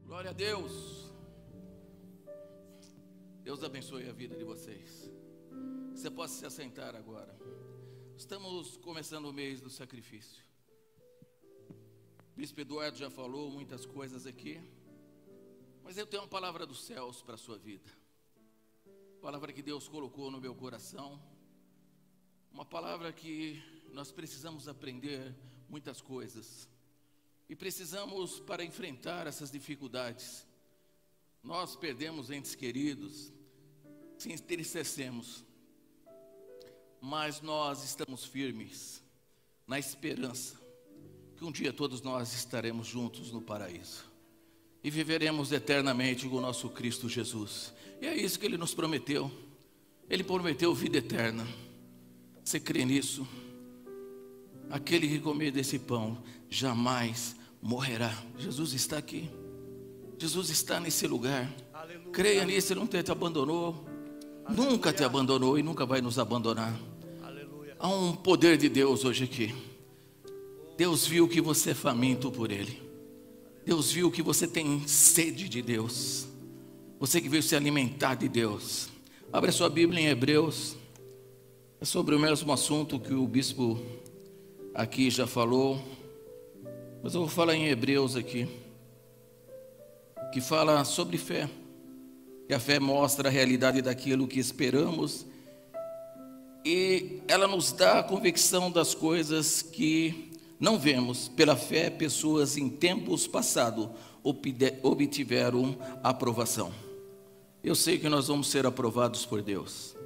Glória a Deus. Deus abençoe a vida de vocês. Você pode se assentar agora. Estamos começando o mês do sacrifício. O Bispo Eduardo já falou muitas coisas aqui, mas eu tenho uma palavra dos céus para a sua vida. Palavra que Deus colocou no meu coração. Uma palavra que nós precisamos aprender muitas coisas. E precisamos, para enfrentar essas dificuldades. Nós perdemos entes queridos, se entristecemos, mas nós estamos firmes na esperança que um dia todos nós estaremos juntos no paraíso e viveremos eternamente com o nosso Cristo Jesus. E é isso que Ele nos prometeu. Ele prometeu vida eterna. Você crê nisso? Aquele que comer desse pão jamais morrerá. Jesus está aqui. Jesus está nesse lugar. Aleluia. Creia nisso, Ele nunca te abandonou. Aleluia. Nunca te abandonou e nunca vai nos abandonar. Aleluia. Há um poder de Deus hoje aqui. Deus viu que você é faminto por Ele. Deus viu que você tem sede de Deus. Você que veio se alimentar de Deus. Abra sua Bíblia em Hebreus. É sobre o mesmo assunto que o bispo aqui já falou, mas eu vou falar em Hebreus aqui, que fala sobre fé, que a fé mostra a realidade daquilo que esperamos, e ela nos dá a convicção das coisas que não vemos. Pela fé, pessoas em tempos passados obtiveram aprovação. Eu sei que nós vamos ser aprovados por Deus.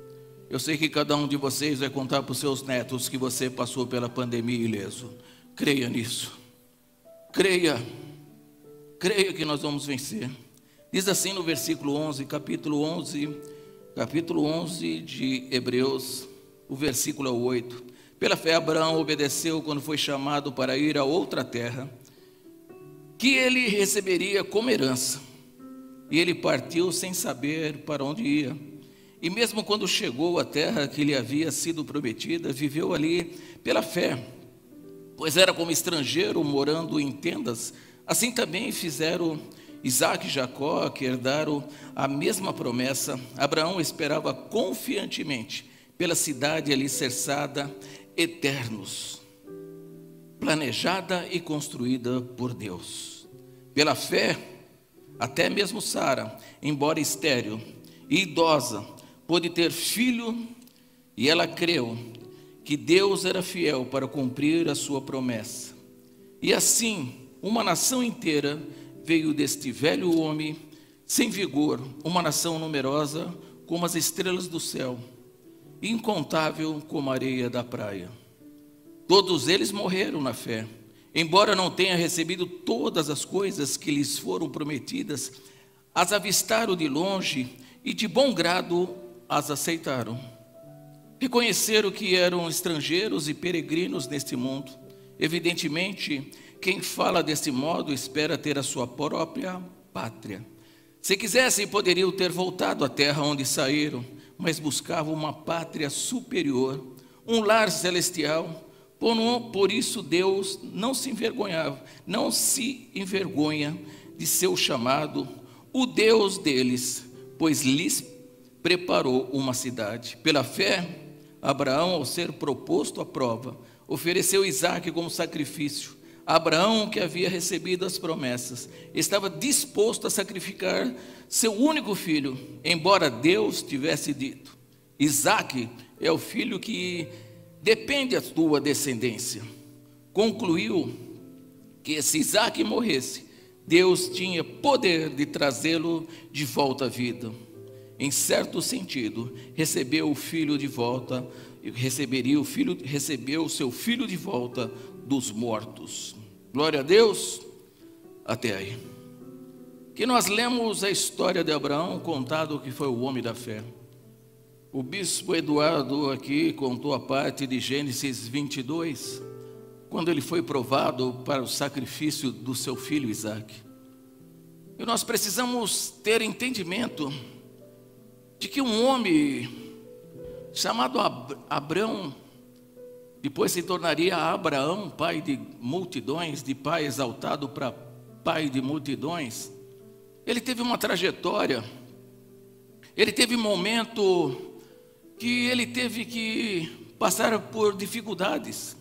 Eu sei que cada um de vocês vai contar para os seus netos que você passou pela pandemia ileso. Creia nisso. Creia que nós vamos vencer. Diz assim no versículo 11, capítulo 11 de Hebreus, o versículo 8. Pela fé Abraão obedeceu quando foi chamado para ir a outra terra, que ele receberia como herança. E ele partiu sem saber para onde ia. E mesmo quando chegou à terra que lhe havia sido prometida, viveu ali pela fé, pois era como estrangeiro morando em tendas. Assim também fizeram Isaque e Jacó, que herdaram a mesma promessa. Abraão esperava confiantemente pela cidade alicerçada, eternos, planejada e construída por Deus. Pela fé, até mesmo Sara, embora estéril e idosa, pôde ter filho, e ela creu que Deus era fiel para cumprir a sua promessa. E assim, uma nação inteira veio deste velho homem sem vigor, uma nação numerosa como as estrelas do céu, incontável como a areia da praia. Todos eles morreram na fé, embora não tenham recebido todas as coisas que lhes foram prometidas, as avistaram de longe e de bom grado as aceitaram. Reconheceram que eram estrangeiros e peregrinos neste mundo. Evidentemente, quem fala desse modo espera ter a sua própria pátria. Se quisessem, poderiam ter voltado à terra onde saíram, mas buscavam uma pátria superior, um lar celestial. Por isso Deus não se envergonha de seu chamado, o Deus deles, pois lhes preparou uma cidade. Pela fé, Abraão, ao ser proposto à prova, ofereceu Isaque como sacrifício. Abraão, que havia recebido as promessas, estava disposto a sacrificar seu único filho, embora Deus tivesse dito: Isaque é o filho que depende da tua descendência. Concluiu que se Isaque morresse, Deus tinha poder de trazê-lo de volta à vida. Em certo sentido, recebeu o filho de volta, recebeu o seu filho de volta dos mortos. Glória a Deus. Até aí. Que nós lemos a história de Abraão, contado que foi o homem da fé. O bispo Eduardo aqui contou a parte de Gênesis 22, quando ele foi provado para o sacrifício do seu filho Isaque. E nós precisamos ter entendimento de que um homem chamado Abrão, depois se tornaria Abraão, pai de multidões, de pai exaltado para pai de multidões. ele teve uma trajetória, ele teve um momento que ele teve que passar por dificuldades.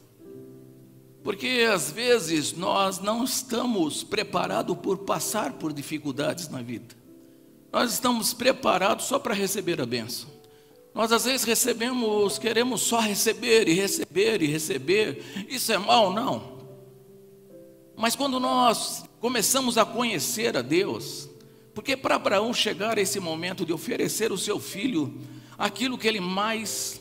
Porque às vezes nós não estamos preparados por passar por dificuldades na vida. Nós estamos preparados só para receber a bênção. Nós às vezes queremos só receber e receber e receber. Isso é mal? Não. Mas quando nós começamos a conhecer a Deus, porque para Abraão chegar a esse momento de oferecer o seu filho, aquilo que ele mais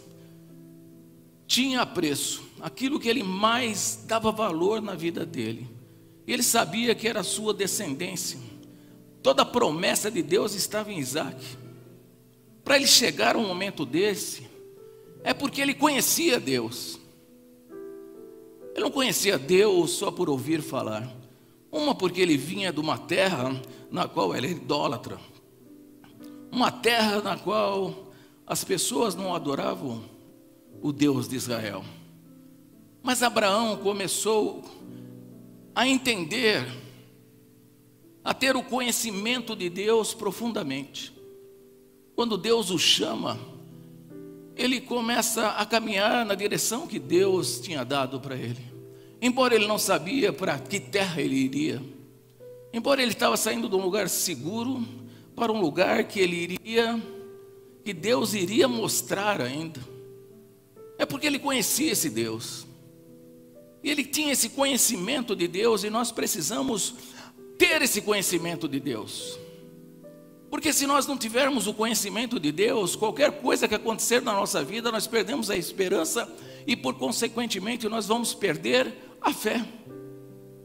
tinha apreço, aquilo que ele mais dava valor na vida dele, ele sabia que era a sua descendência, toda a promessa de Deus estava em Isaac. Para ele chegar a um momento desse, é porque ele conhecia Deus. Ele não conhecia Deus só por ouvir falar. Uma, porque ele vinha de uma terra na qual ele era idólatra, uma terra na qual as pessoas não adoravam o Deus de Israel. Mas Abraão começou a entender, a ter o conhecimento de Deus profundamente. Quando Deus o chama, ele começa a caminhar na direção que Deus tinha dado para ele. Embora ele não sabia para que terra ele iria, embora ele estava saindo de um lugar seguro para um lugar que Deus iria mostrar ainda. É porque ele conhecia esse Deus. E ele tinha esse conhecimento de Deus, e nós precisamos ter esse conhecimento de Deus. Porque se nós não tivermos o conhecimento de Deus, qualquer coisa que acontecer na nossa vida, nós perdemos a esperança e, por consequentemente, nós vamos perder a fé.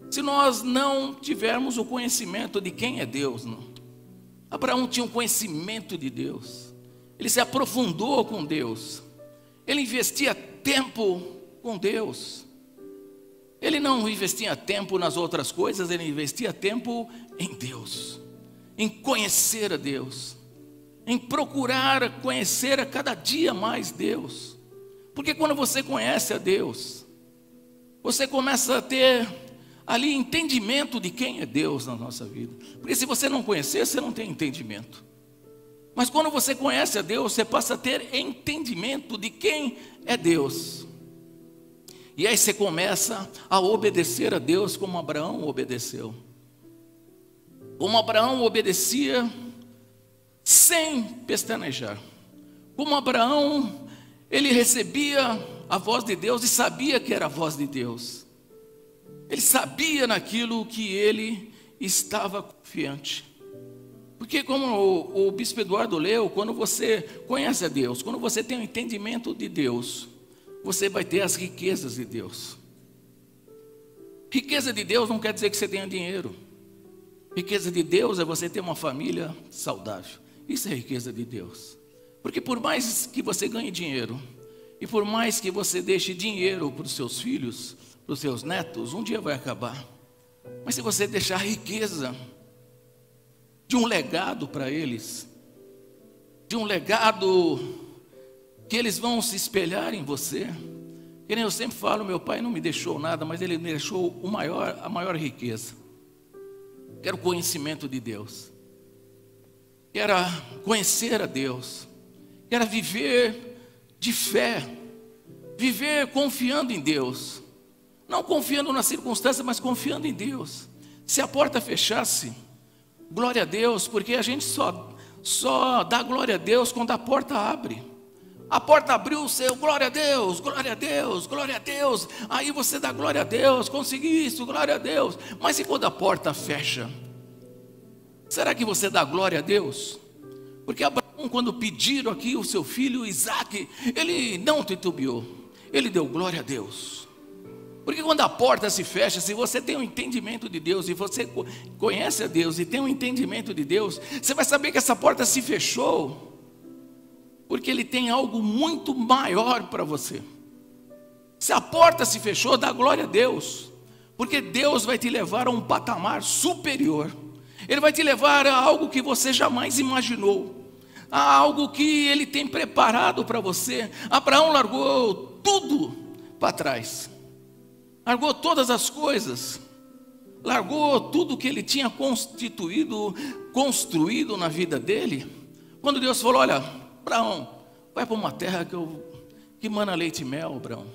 Se nós não tivermos o conhecimento de quem é Deus, não. Abraão tinha um conhecimento de Deus. Ele se aprofundou com Deus. Ele investia tempo com Deus. Ele não investia tempo nas outras coisas, ele investia tempo em Deus, em conhecer a Deus, em procurar conhecer a cada dia mais Deus. Porque quando você conhece a Deus, você começa a ter ali entendimento de quem é Deus na nossa vida. Porque se você não conhecer, você não tem entendimento. Mas quando você conhece a Deus, você passa a ter entendimento de quem é Deus. E aí você começa a obedecer a Deus como Abraão obedeceu. Como Abraão obedecia sem pestanejar. Como Abraão, ele recebia a voz de Deus e sabia que era a voz de Deus. Ele sabia naquilo que ele estava confiante. Porque como o bispo Eduardo leu, quando você conhece a Deus, quando você tem o entendimento de Deus, você vai ter as riquezas de Deus. Riqueza de Deus não quer dizer que você tenha dinheiro. Riqueza de Deus é você ter uma família saudável. Isso é riqueza de Deus. Porque por mais que você ganhe dinheiro, e por mais que você deixe dinheiro para os seus filhos, para os seus netos, um dia vai acabar. Mas se você deixar riqueza de um legado para eles, de um legado que eles vão se espelhar em você. Que nem eu sempre falo, meu pai não me deixou nada, mas ele me deixou a maior riqueza. Que era o conhecimento de Deus. Que era conhecer a Deus. Que era viver de fé. Viver confiando em Deus. Não confiando nas circunstâncias, mas confiando em Deus. Se a porta fechasse, glória a Deus, porque a gente só dá glória a Deus quando a porta abre. A porta abriu, seu glória a Deus, glória a Deus, glória a Deus. Aí você dá glória a Deus, consegui isso, glória a Deus. Mas e quando a porta fecha? Será que você dá glória a Deus? Porque Abraão, quando pediram aqui o seu filho Isaac, ele não titubeou, ele deu glória a Deus. Porque quando a porta se fecha, se você tem um entendimento de Deus, e você conhece a Deus e tem um entendimento de Deus, você vai saber que essa porta se fechou porque Ele tem algo muito maior para você. Se a porta se fechou, dá glória a Deus, porque Deus vai te levar a um patamar superior. Ele vai te levar a algo que você jamais imaginou, a algo que Ele tem preparado para você. Abraão largou tudo para trás, largou todas as coisas. largou tudo que ele tinha construído na vida dele. Quando Deus falou: olha, Abraão, vai para uma terra que mana leite e mel, Abraão.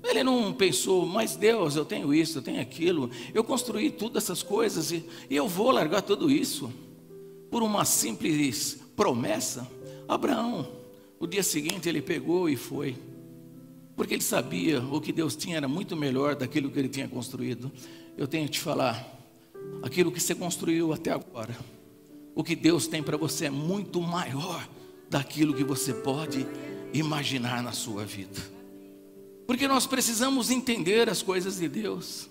Ele não pensou: mas Deus, eu tenho isso, eu tenho aquilo, eu construí todas essas coisas e eu vou largar tudo isso por uma simples promessa. Abraão, o dia seguinte ele pegou e foi, porque ele sabia o que Deus tinha era muito melhor daquilo que ele tinha construído. Eu tenho que te falar, aquilo que você construiu até agora, o que Deus tem para você é muito maior daquilo que você pode imaginar na sua vida. Porque nós precisamos entender as coisas de Deus,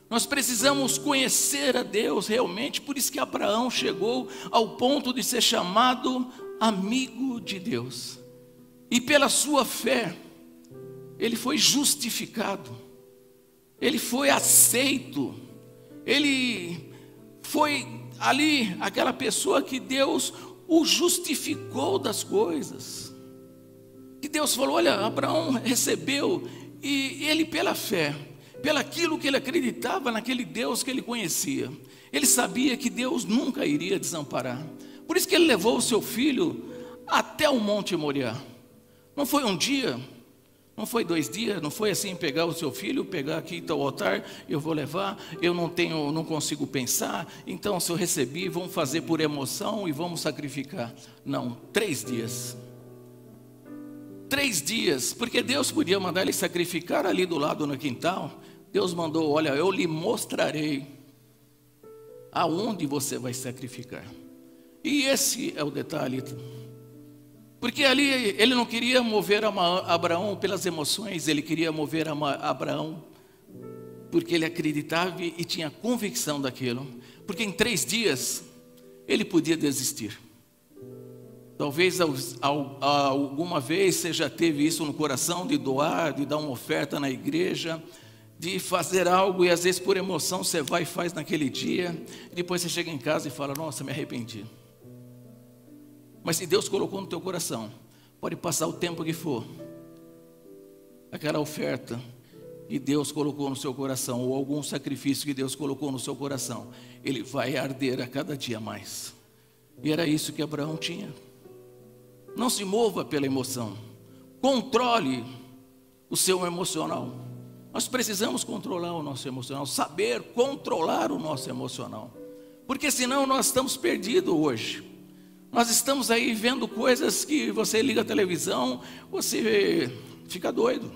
nós precisamos conhecer a Deus realmente. Por isso que Abraão chegou ao ponto de ser chamado amigo de Deus, e pela sua fé ele foi justificado, ele foi aceito, ele foi ali aquela pessoa que Deus o justificou das coisas, que Deus falou: olha, Abraão recebeu, e ele pela fé, pelaquilo que ele acreditava naquele Deus que ele conhecia, ele sabia que Deus nunca iria desamparar. Por isso que ele levou o seu filho até o Monte Moriá. Não foi um dia, não foi 2 dias, não foi assim: pegar o seu filho, pegar aqui está o altar, eu vou levar, eu não consigo pensar, então se eu recebi, vamos fazer por emoção e vamos sacrificar. Não, 3 dias. 3 dias, porque Deus podia mandar ele sacrificar ali do lado no quintal. Deus mandou: olha, eu lhe mostrarei aonde você vai sacrificar. E esse é o detalhe, porque ali ele não queria mover Abraão pelas emoções, ele queria mover Abraão porque ele acreditava e tinha convicção daquilo, porque em 3 dias ele podia desistir. Talvez alguma vez você já teve isso no coração, de doar, de dar uma oferta na igreja, de fazer algo, e às vezes por emoção você vai e faz naquele dia, e depois você chega em casa e fala: nossa, me arrependi. Mas se Deus colocou no teu coração, pode passar o tempo que for, aquela oferta que Deus colocou no seu coração, ou algum sacrifício que Deus colocou no seu coração, ele vai arder a cada dia mais. E era isso que Abraão tinha. Não se mova pela emoção, controle o seu emocional. Nós precisamos controlar o nosso emocional, saber controlar o nosso emocional, porque senão nós estamos perdidos hoje. Nós estamos aí vendo coisas que você liga a televisão, você fica doido,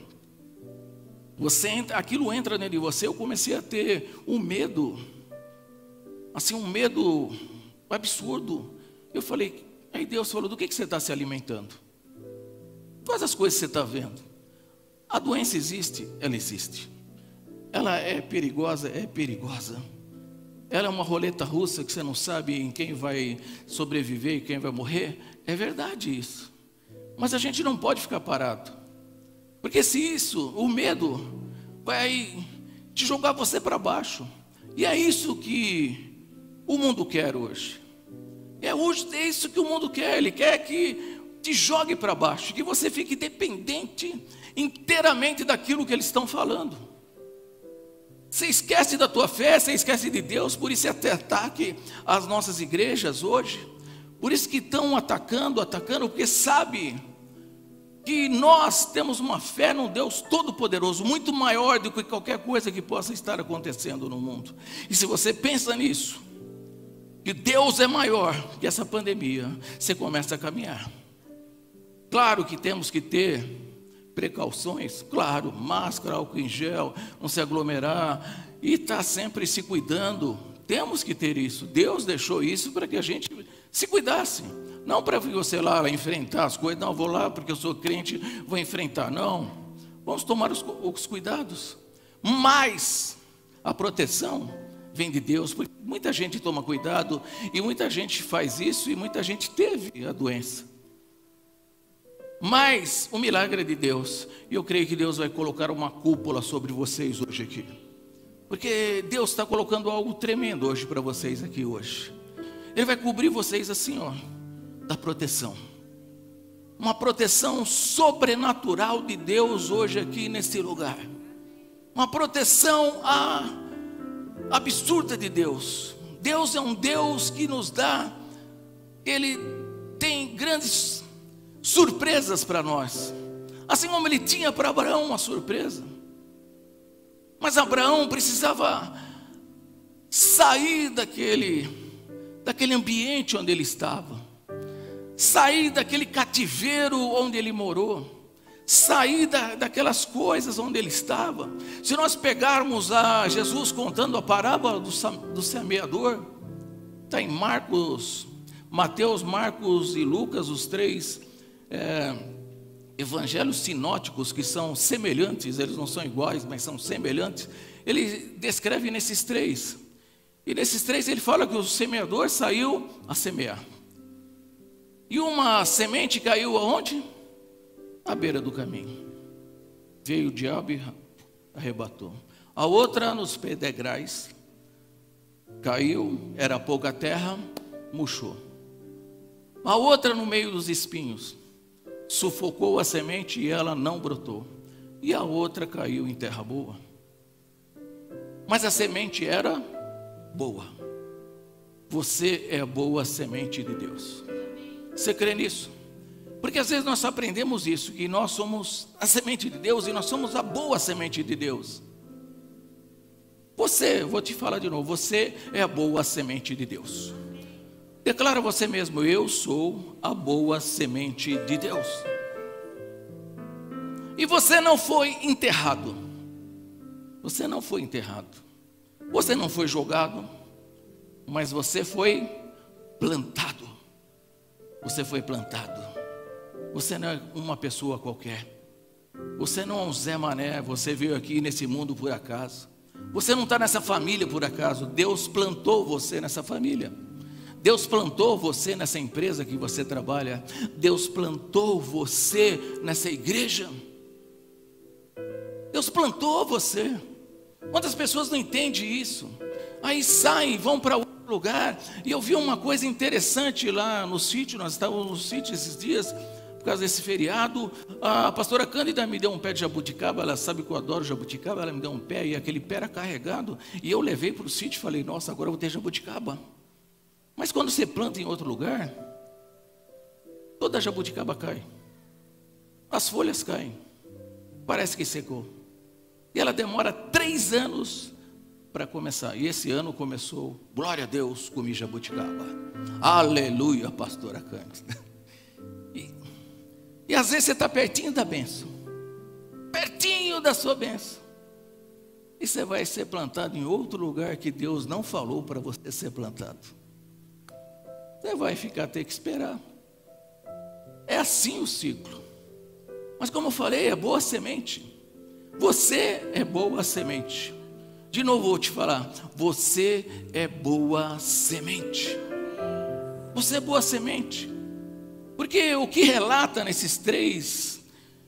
aquilo entra dentro de você. Eu comecei a ter um medo, assim, um medo absurdo. Eu falei, aí Deus falou: do que você está se alimentando? Quais as coisas que você está vendo? A doença existe? Ela existe. Ela é perigosa? É perigosa. Ela é uma roleta russa que você não sabe em quem vai sobreviver e quem vai morrer? É verdade isso. Mas a gente não pode ficar parado, porque se isso, o medo, vai te jogar você para baixo. E é isso que o mundo quer hoje. É isso que o mundo quer. Ele quer que te jogue para baixo, que você fique dependente inteiramente daquilo que eles estão falando. Você esquece da tua fé, você esquece de Deus. Por isso até ataque as nossas igrejas hoje. Por isso que estão atacando, porque sabe que nós temos uma fé num Deus todo-poderoso, muito maior do que qualquer coisa que possa estar acontecendo no mundo. E se você pensa nisso, que Deus é maior que essa pandemia, você começa a caminhar. Claro que temos que ter precauções, claro, máscara, álcool em gel, não se aglomerar e estar sempre se cuidando. Temos que ter isso. Deus deixou isso para que a gente se cuidasse, não para você lá enfrentar as coisas. Não, vou lá porque eu sou crente, vou enfrentar. Não, vamos tomar os cuidados, mas a proteção vem de Deus, porque muita gente toma cuidado e muita gente faz isso e muita gente teve a doença. Mas o milagre é de Deus, e eu creio que Deus vai colocar uma cúpula sobre vocês hoje aqui, porque Deus está colocando algo tremendo hoje para vocês aqui hoje. Ele vai cobrir vocês assim, ó, da proteção, uma proteção sobrenatural de Deus hoje aqui nesse lugar, uma proteção absurda de Deus. Deus é um Deus que nos dá, Ele tem grandes surpresas para nós. Assim como Ele tinha para Abraão uma surpresa. Mas Abraão precisava sair daquele ambiente onde ele estava, sair daquele cativeiro onde ele morou, sair daquelas coisas onde ele estava. Se nós pegarmos Jesus contando a parábola do semeador, está em Mateus, Marcos e Lucas, os três evangelhos sinóticos, que são semelhantes, eles não são iguais, mas são semelhantes. Ele descreve nesses três, e nesses três ele fala que o semeador saiu a semear, e uma semente caiu aonde? À beira do caminho. Veio o diabo e arrebatou. A outra nos pedregais, caiu, era pouca terra, murchou. A outra no meio dos espinhos, sufocou a semente e ela não brotou. E a outra caiu em terra boa. Mas a semente era boa. Você é a boa semente de Deus. Você crê nisso? Porque às vezes nós aprendemos isso, que nós somos a semente de Deus e nós somos a boa semente de Deus. Você, vou te falar de novo, você é a boa semente de Deus. Declara você mesmo: eu sou a boa semente de Deus. E você não foi enterrado. Você não foi enterrado. Você não foi jogado, mas você foi plantado. Você foi plantado. Você não é uma pessoa qualquer. Você não é um Zé Mané. Você veio aqui nesse mundo por acaso. Você não está nessa família por acaso. Deus plantou você nessa família. Deus plantou você nessa empresa que você trabalha. Deus plantou você nessa igreja. Deus plantou você. Quantas pessoas não entendem isso? Aí saem, vão para outro lugar. E eu vi uma coisa interessante lá no sítio. Nós estávamos no sítio esses dias, por causa desse feriado. A pastora Cândida me deu um pé de jabuticaba. Ela sabe que eu adoro jabuticaba. Ela me deu um pé e aquele pé era carregado. E eu levei para o sítio e falei: nossa, agora eu vou ter jabuticaba. Mas quando você planta em outro lugar, toda a jabuticaba cai. As folhas caem. Parece que secou. E ela demora 3 anos para começar. E esse ano começou, glória a Deus, comi jabuticaba. Aleluia, pastora Cândida. E às vezes você está pertinho da bênção. Pertinho da sua bênção. E você vai ser plantado em outro lugar que Deus não falou para você ser plantado. Você vai ter que esperar. É assim o ciclo. Mas como eu falei, é boa semente. Você é boa semente. De novo vou te falar, você é boa semente. Você é boa semente. Porque o que relata nesses 3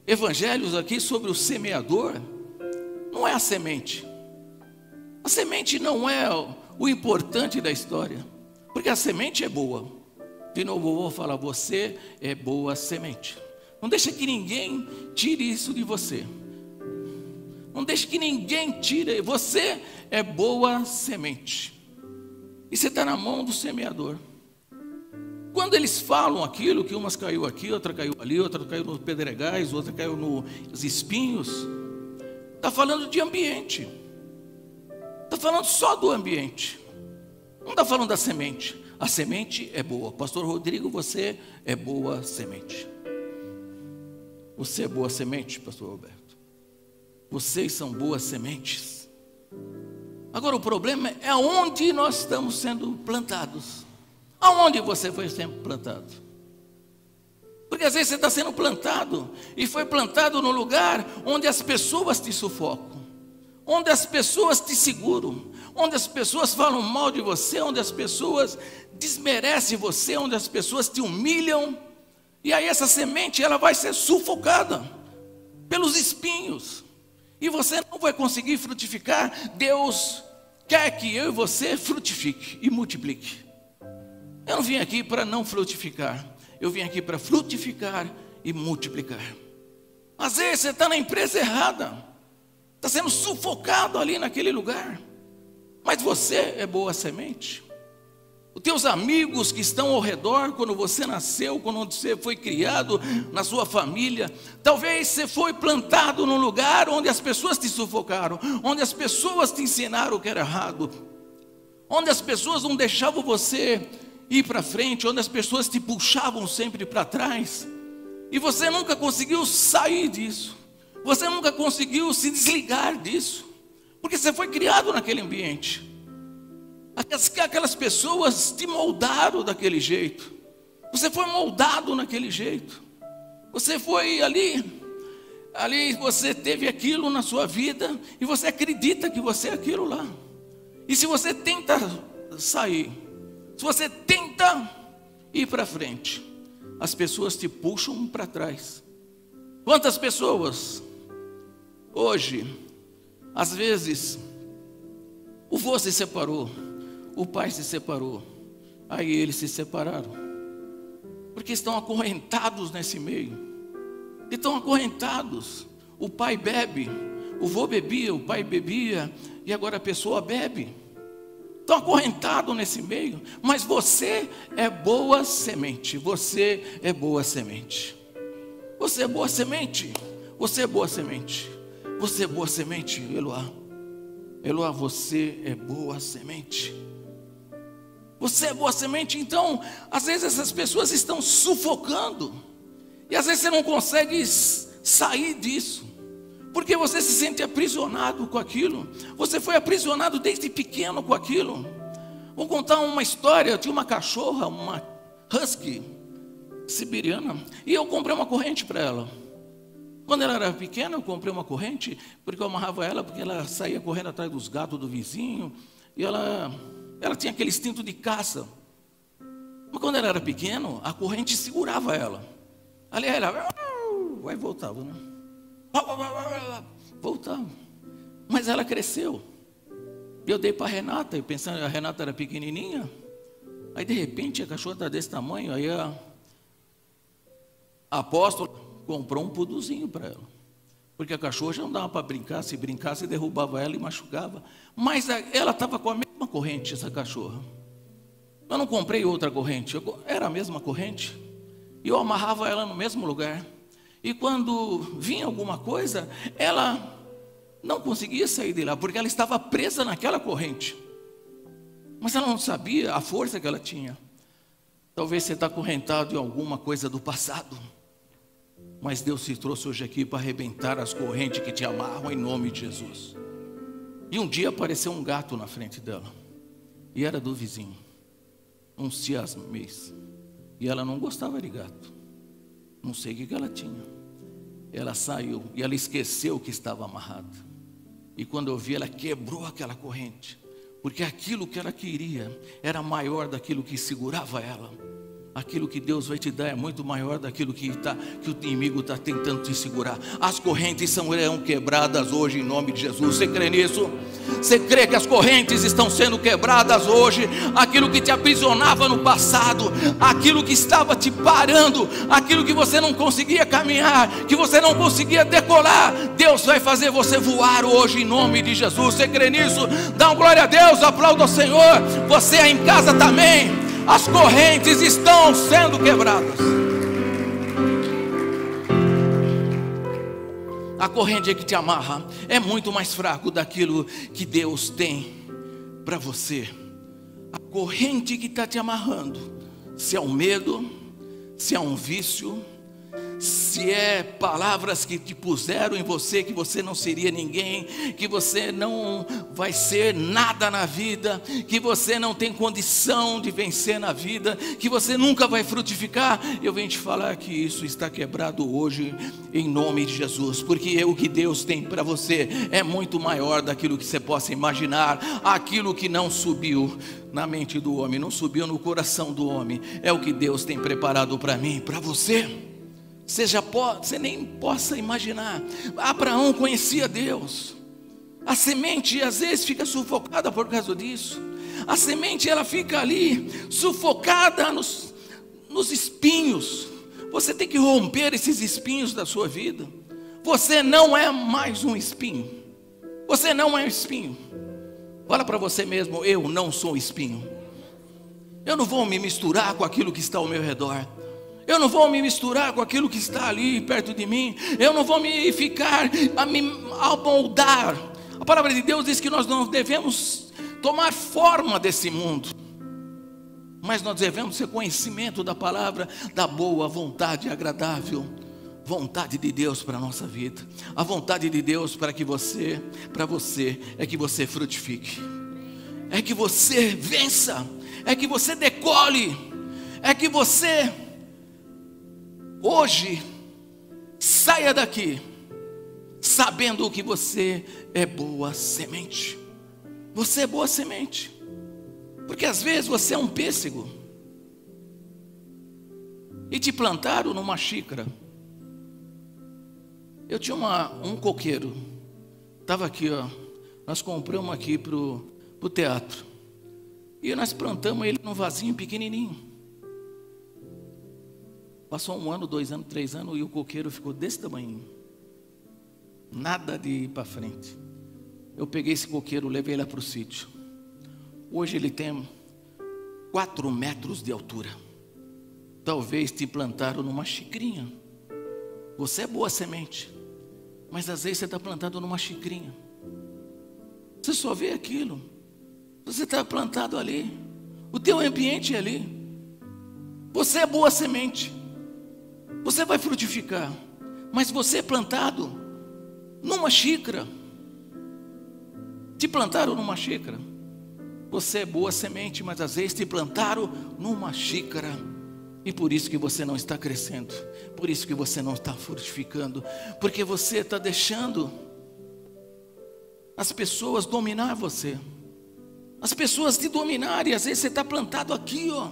evangelhos aqui sobre o semeador, não é a semente. A semente não é o importante da história. Porque a semente é boa. De novo vou falar, você é boa semente. Não deixe que ninguém tire isso de você. Não deixe que ninguém tire. Você é boa semente. E você está na mão do semeador. Quando eles falam aquilo, que umas caiu aqui, outra caiu ali, outra caiu nos pedregais, outra caiu nos espinhos, está falando de ambiente. Está falando só do ambiente. Não está falando da semente. A semente é boa. Pastor Rodrigo, você é boa semente. Você é boa semente, pastor Roberto. Vocês são boas sementes. Agora o problema é aonde nós estamos sendo plantados. Aonde você foi sendo plantado? Porque às vezes você está sendo plantado e foi plantado no lugar onde as pessoas te sufocam, onde as pessoas te seguram, onde as pessoas falam mal de você, onde as pessoas desmerecem você, onde as pessoas te humilham. E aí essa semente ela vai ser sufocada pelos espinhos. E você não vai conseguir frutificar. Deus quer que eu e você frutifique e multiplique. Eu não vim aqui para não frutificar. Eu vim aqui para frutificar e multiplicar. Às vezes você está na empresa errada. Está sendo sufocado ali naquele lugar. Mas você é boa semente. Os teus amigos que estão ao redor, quando você nasceu, quando você foi criado na sua família, talvez você foi plantado num lugar onde as pessoas te sufocaram, onde as pessoas te ensinaram o que era errado, onde as pessoas não deixavam você ir para frente, onde as pessoas te puxavam sempre para trás, e você nunca conseguiu sair disso, você nunca conseguiu se desligar disso, porque você foi criado naquele ambiente. Aquelas pessoas te moldaram daquele jeito. Você foi moldado naquele jeito. Você foi ali você teve aquilo na sua vida e você acredita que você é aquilo lá. E se você tenta sair, se você tenta ir para frente, as pessoas te puxam para trás. Quantas pessoas hoje, às vezes, o vô se separou, o pai se separou, aí eles se separaram, porque estão acorrentados nesse meio, estão acorrentados. O pai bebe, o vô bebia, o pai bebia, e agora a pessoa bebe. Estão acorrentados nesse meio, mas você é boa semente, você é boa semente, você é boa semente, você é boa semente, você é boa semente, Eloá. Eloá, você é boa semente. Você é boa semente. Então, às vezes essas pessoas estão sufocando, e às vezes você não consegue sair disso, porque você se sente aprisionado com aquilo. Você foi aprisionado desde pequeno com aquilo. Vou contar uma história. Eu tinha uma cachorra, uma husky siberiana, e eu comprei uma corrente para ela. Quando ela era pequena, eu comprei uma corrente, porque eu amarrava ela, porque ela saía correndo atrás dos gatos do vizinho, e ela tinha aquele instinto de caça. Mas quando ela era pequena, a corrente segurava ela. Ali ela vai, voltava, né? Voltava. Mas ela cresceu. Eu dei para a Renata, e pensando, a Renata era pequenininha. Aí de repente a cachorra está desse tamanho. Aí a apóstola comprou um puduzinho para ela, porque a cachorra já não dava para brincar. Se brincasse, derrubava ela e machucava. Mas ela estava com a mesma corrente, essa cachorra. Eu não comprei outra corrente, era a mesma corrente, e eu amarrava ela no mesmo lugar. E quando vinha alguma coisa, ela não conseguia sair de lá, porque ela estava presa naquela corrente. Mas ela não sabia a força que ela tinha. Talvez você está acorrentado em alguma coisa do passado, mas Deus te trouxe hoje aqui para arrebentar as correntes que te amarram em nome de Jesus. E um dia apareceu um gato na frente dela, e era do vizinho, um siamês, e ela não gostava de gato. Não sei o que ela tinha. Ela saiu e ela esqueceu que estava amarrada. E quando eu vi, ela quebrou aquela corrente, porque aquilo que ela queria era maior daquilo que segurava ela. Aquilo que Deus vai te dar é muito maior daquilo que o inimigo está tentando te segurar. As correntes serão quebradas hoje em nome de Jesus. Você crê nisso? Você crê que as correntes estão sendo quebradas hoje? Aquilo que te aprisionava no passado, aquilo que estava te parando, aquilo que você não conseguia caminhar, que você não conseguia decolar, Deus vai fazer você voar hoje em nome de Jesus. Você crê nisso? Dá uma glória a Deus, aplauda ao Senhor. Você aí em casa também. As correntes estão sendo quebradas. A corrente que te amarra é muito mais fraco daquilo que Deus tem para você. A corrente que está te amarrando, se é um medo, se é um vício, se é palavras que te puseram em você que você não seria ninguém, que você não vai ser nada na vida, que você não tem condição de vencer na vida, que você nunca vai frutificar, eu venho te falar que isso está quebrado hoje em nome de Jesus, porque o que Deus tem para você é muito maior daquilo que você possa imaginar. Aquilo que não subiu na mente do homem, não subiu no coração do homem, é o que Deus tem preparado para mim e para você. Você nem possa imaginar. Abraão conhecia Deus. A semente às vezes fica sufocada por causa disso. A semente ela fica ali sufocada nos espinhos. Você tem que romper esses espinhos da sua vida. Você não é mais um espinho. Você não é um espinho. Fala para você mesmo: eu não sou espinho. Eu não vou me misturar com aquilo que está ao meu redor. Eu não vou me misturar com aquilo que está ali perto de mim. Eu não vou me ficar a me amoldar. A palavra de Deus diz que nós não devemos tomar forma desse mundo, mas nós devemos ter conhecimento da palavra, da boa vontade agradável vontade de Deus para a nossa vida. A vontade de Deus para você é que você frutifique, é que você vença, é que você decole, é que você hoje saia daqui sabendo que você é boa semente. Você é boa semente. Porque às vezes você é um pêssego e te plantaram numa xícara. Eu tinha um coqueiro, estava aqui, ó. Nós compramos aqui para o teatro, e nós plantamos ele num vasinho pequenininho. Passou 1 ano, 2 anos, 3 anos, e o coqueiro ficou desse tamanho, nada de ir para frente. Eu peguei esse coqueiro, levei lá para o sítio. Hoje ele tem 4 metros de altura. Talvez te plantaram numa xicrinha. Você é boa semente, mas às vezes você está plantado numa xicrinha. Você só vê aquilo. Você está plantado ali. O teu ambiente é ali. Você é boa semente. Você vai frutificar. Mas você é plantado numa xícara. Te plantaram numa xícara. Você é boa semente, mas às vezes te plantaram numa xícara. E por isso que você não está crescendo. Por isso que você não está frutificando. Porque você está deixando as pessoas dominar você. As pessoas te dominarem. Às vezes você está plantado aqui, ó.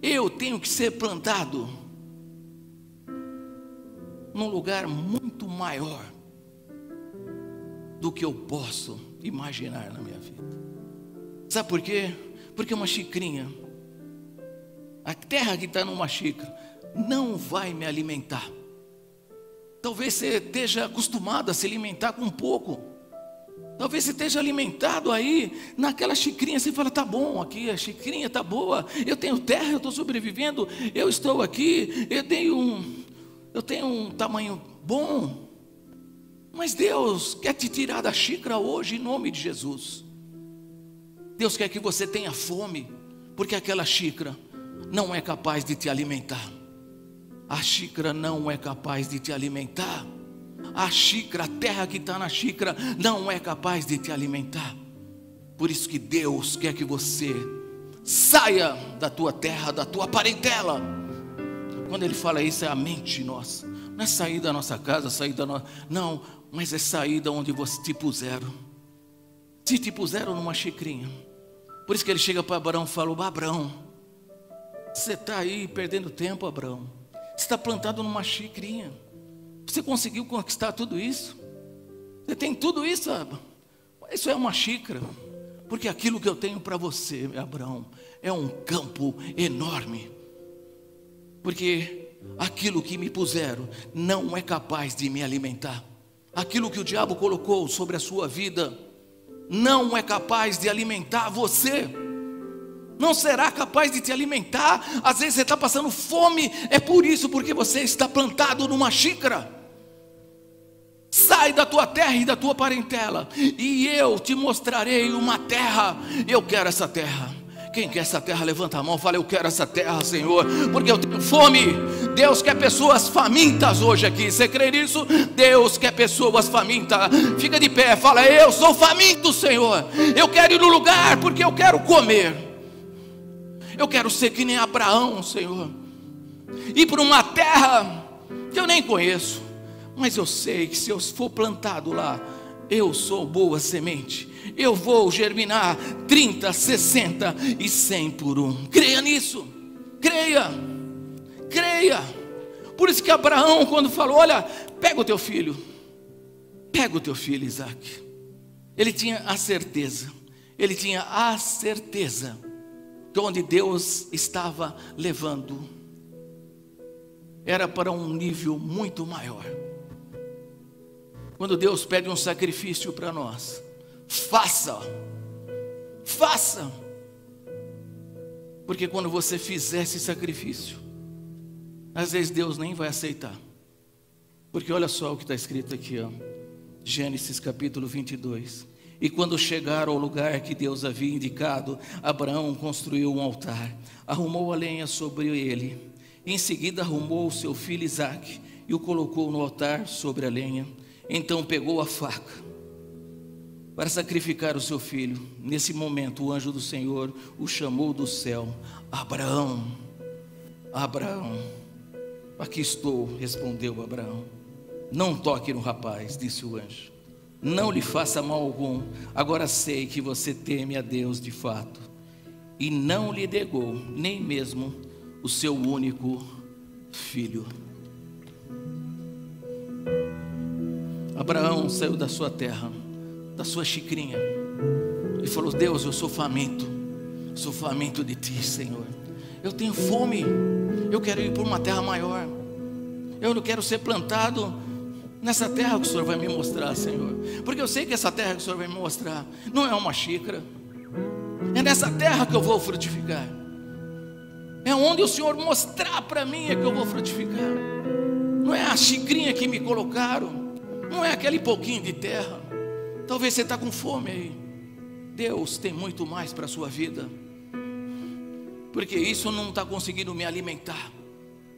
Eu tenho que ser plantado num lugar muito maior do que eu posso imaginar na minha vida. Sabe por quê? Porque uma xicrinha, a terra que está numa xícara, não vai me alimentar. Talvez você esteja acostumado a se alimentar com pouco. Talvez você esteja alimentado aí naquela xicrinha. Você fala: tá bom, aqui a xicrinha tá boa, eu tenho terra, eu estou sobrevivendo, eu estou aqui, eu tenho um tamanho bom. Mas Deus quer te tirar da xícara hoje, em nome de Jesus. Deus quer que você tenha fome, porque aquela xícara não é capaz de te alimentar. A xícara não é capaz de te alimentar. A xícara, a terra que está na xícara, não é capaz de te alimentar. Por isso que Deus quer que você saia da tua terra, da tua parentela. Quando Ele fala isso, é a mente nossa. Não é sair da nossa casa, sair da nossa... Não, mas é sair da onde você te puseram. Se te puseram numa xicrinha. Por isso que Ele chega para Abraão e fala: Abraão, você está aí perdendo tempo, Abraão. Você está plantado numa xicrinha. Você conseguiu conquistar tudo isso? Você tem tudo isso, Abraão? Isso é uma xícara. Porque aquilo que eu tenho para você, Abraão, é um campo enorme. Porque aquilo que me puseram não é capaz de me alimentar. Aquilo que o diabo colocou sobre a sua vida não é capaz de alimentar você. Não será capaz de te alimentar. Às vezes você está passando fome. É por isso, porque você está plantado numa xícara. Sai da tua terra e da tua parentela, e eu te mostrarei uma terra. Eu quero essa terra. Quem quer essa terra, levanta a mão, fala: eu quero essa terra, Senhor, porque eu tenho fome. Deus quer pessoas famintas hoje aqui. Você crê nisso? Deus quer pessoas famintas. Fica de pé, fala: eu sou faminto, Senhor. Eu quero ir no lugar, porque eu quero comer. Eu quero ser que nem Abraão, Senhor, ir para uma terra que eu nem conheço, mas eu sei que se eu for plantado lá, eu sou boa semente. Eu vou germinar 30, 60 e 100 por um. Creia nisso. Creia. Creia. Por isso que Abraão, quando falou: olha, pega o teu filho. Pega o teu filho Isaque. Ele tinha a certeza. Ele tinha a certeza que onde Deus estava levando era para um nível muito maior. Quando Deus pede um sacrifício para nós, faça Faça. Porque quando você fizer esse sacrifício, às vezes Deus nem vai aceitar. Porque olha só o que está escrito aqui, ó. Gênesis capítulo 22. E quando chegaram ao lugar que Deus havia indicado, Abraão construiu um altar, arrumou a lenha sobre ele. Em seguida arrumou o seu filho Isaque e o colocou no altar sobre a lenha. Então pegou a faca para sacrificar o seu filho. Nesse momento o anjo do Senhor o chamou do céu: Abraão, Abraão. Aqui estou, respondeu Abraão. Não toque no rapaz, disse o anjo. Não lhe faça mal algum. Agora sei que você teme a Deus de fato, e não lhe negou nem mesmo o seu único filho. Abraão saiu da sua terra, da sua xicrinha, e falou: Deus, eu sou faminto de ti, Senhor. Eu tenho fome, eu quero ir para uma terra maior. Eu não quero ser plantado nessa terra que o Senhor vai me mostrar, Senhor. Porque eu sei que essa terra que o Senhor vai me mostrar não é uma xícara. É nessa terra que eu vou frutificar. É onde o Senhor mostrar para mim é que eu vou frutificar. Não é a xicrinha que me colocaram. Não é aquele pouquinho de terra. Talvez você está com fome aí. Deus tem muito mais para a sua vida. Porque isso não está conseguindo me alimentar.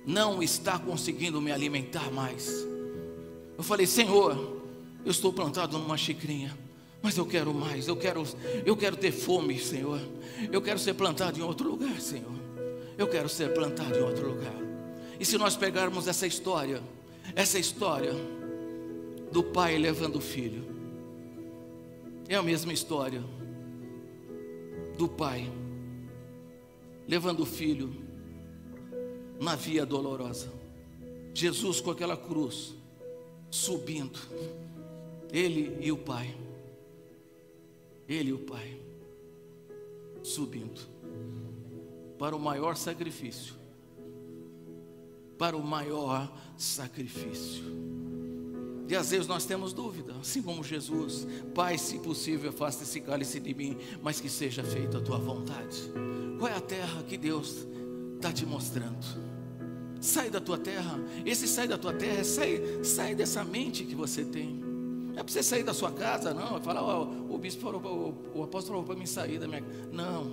Não está conseguindo me alimentar mais. Eu falei: Senhor, eu estou plantado numa xicrinha, mas eu quero mais, eu quero ter fome, Senhor. Eu quero ser plantado em outro lugar, Senhor. Eu quero ser plantado em outro lugar. E se nós pegarmos essa história do pai levando o filho, é a mesma história do pai levando o filho na via dolorosa. Jesus com aquela cruz subindo, ele e o pai subindo para o maior sacrifício, E às vezes nós temos dúvida, assim como Jesus: Pai, se possível, afasta esse cálice de mim, mas que seja feita a tua vontade. Qual é a terra que Deus está te mostrando? Sai da tua terra. Esse sai da tua terra, sai dessa mente que você tem. Não é para você sair da sua casa, não. É falar: o bispo falou, o apóstolo falou para mim sair da minha casa. Não,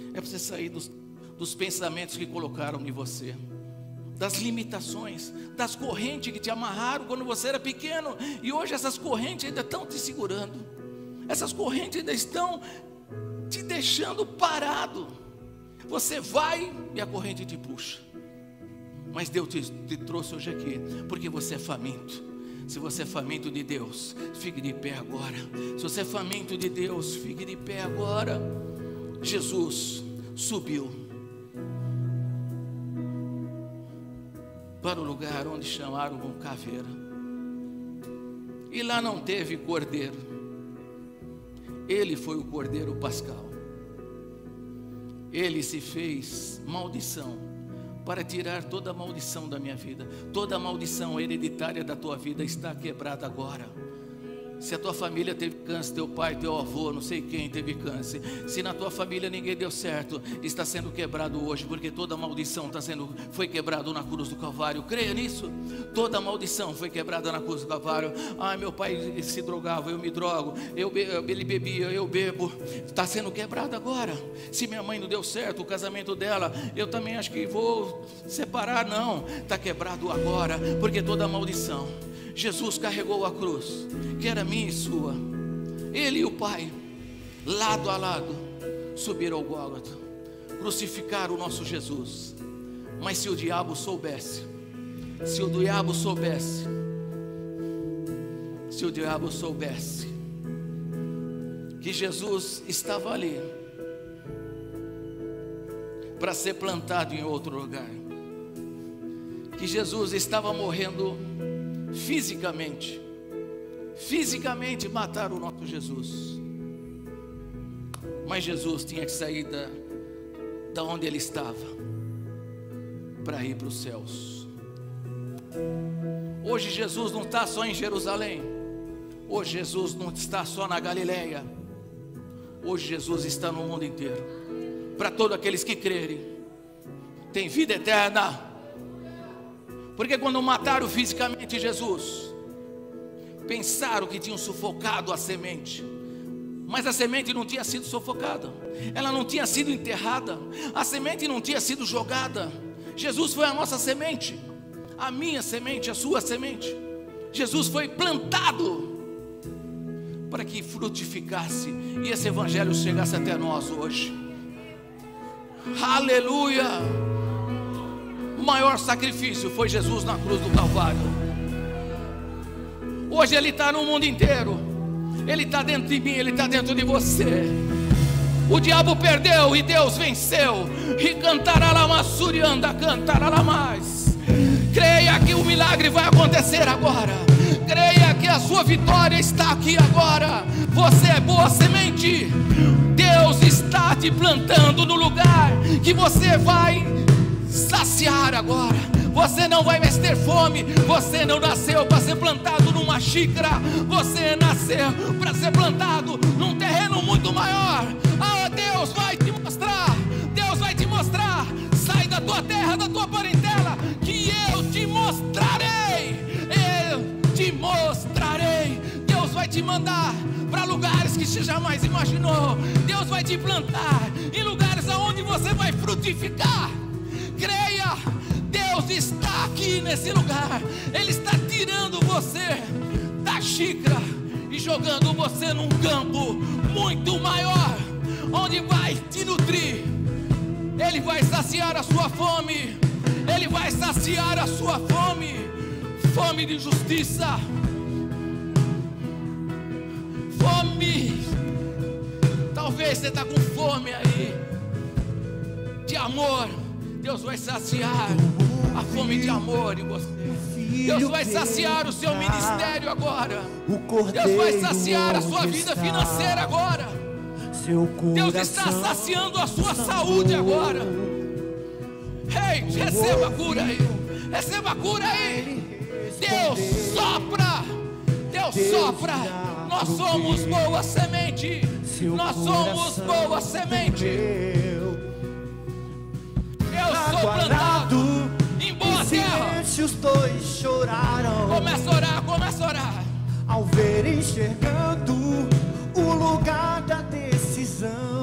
é para você sair dos pensamentos que colocaram em você, das limitações, das correntes que te amarraram quando você era pequeno, e hoje essas correntes ainda estão te segurando. Essas correntes ainda estão te deixando parado. Você vai e a corrente te puxa. Mas Deus te trouxe hoje aqui porque você é faminto. Se você é faminto de Deus, fique de pé agora. Se você é faminto de Deus, fique de pé agora. Jesus subiu para o lugar onde chamaram um caveira, e lá não teve cordeiro. Ele foi o cordeiro pascal. Ele se fez maldição para tirar toda a maldição da minha vida. Toda a maldição hereditária da tua vida está quebrada agora. Se a tua família teve câncer, teu pai, teu avô, não sei quem teve câncer, se na tua família ninguém deu certo, está sendo quebrado hoje, porque toda a maldição foi quebrada na cruz do Calvário. Creia nisso. Toda a maldição foi quebrada na cruz do Calvário. Ah, meu pai se drogava, eu me drogo. Ele bebia, eu bebo. Está sendo quebrado agora. Se minha mãe não deu certo o casamento dela, eu também acho que vou separar. Não, está quebrado agora, porque toda a maldição, Jesus carregou a cruz, que era minha e sua. Ele e o Pai, lado a lado, subiram ao Gólgota, crucificaram o nosso Jesus. Mas se o diabo soubesse que Jesus estava ali para ser plantado em outro lugar, que Jesus estava morrendo fisicamente mataram o nosso Jesus, mas Jesus tinha que sair da onde ele estava para ir para os céus. Hoje Jesus não está só em Jerusalém. Hoje Jesus não está só na Galileia. Hoje Jesus está no mundo inteiro. Para todos aqueles que crerem, tem vida eterna. Porque quando mataram fisicamente Jesus, pensaram que tinham sufocado a semente. Mas a semente não tinha sido sufocada, ela não tinha sido enterrada, a semente não tinha sido jogada. Jesus foi a nossa semente, a minha semente, a sua semente. Jesus foi plantado para que frutificasse e esse evangelho chegasse até nós hoje. Aleluia! O maior sacrifício foi Jesus na cruz do Calvário. Hoje Ele está no mundo inteiro. Ele está dentro de mim, Ele está dentro de você. O diabo perdeu e Deus venceu. E cantará lá massurianda, cantará lá mais. Creia que o milagre vai acontecer agora. Creia que a sua vitória está aqui agora. Você é boa semente. Deus está te plantando no lugar que você vai saciar agora. Você não vai mais ter fome. Você não nasceu para ser plantado numa xícara. Você nasceu para ser plantado num terreno muito maior. Ah, Deus vai te mostrar. Deus vai te mostrar. Sai da tua terra, da tua parentela, que eu te mostrarei. Eu te mostrarei. Deus vai te mandar para lugares que você jamais imaginou. Deus vai te plantar em lugares aonde você vai frutificar. Creia, Deus está aqui nesse lugar. Ele está tirando você da xícara e jogando você num campo muito maior, onde vai te nutrir. Ele vai saciar a sua fome. Ele vai saciar a sua fome. Fome de justiça, fome. Talvez você está com fome aí de amor. Deus vai saciar a fome de amor em você. Deus vai saciar o seu ministério agora. Deus vai saciar a sua vida financeira agora. Deus está saciando a sua saúde agora. Ei, receba a cura aí. Receba a cura aí. Deus sopra. Deus sopra. Nós somos boa semente. Nós somos boa semente. Eu sou plantado em boa terra. Os dois choraram. Começa a orar, começa a orar. Ao ver enxergando o lugar da decisão.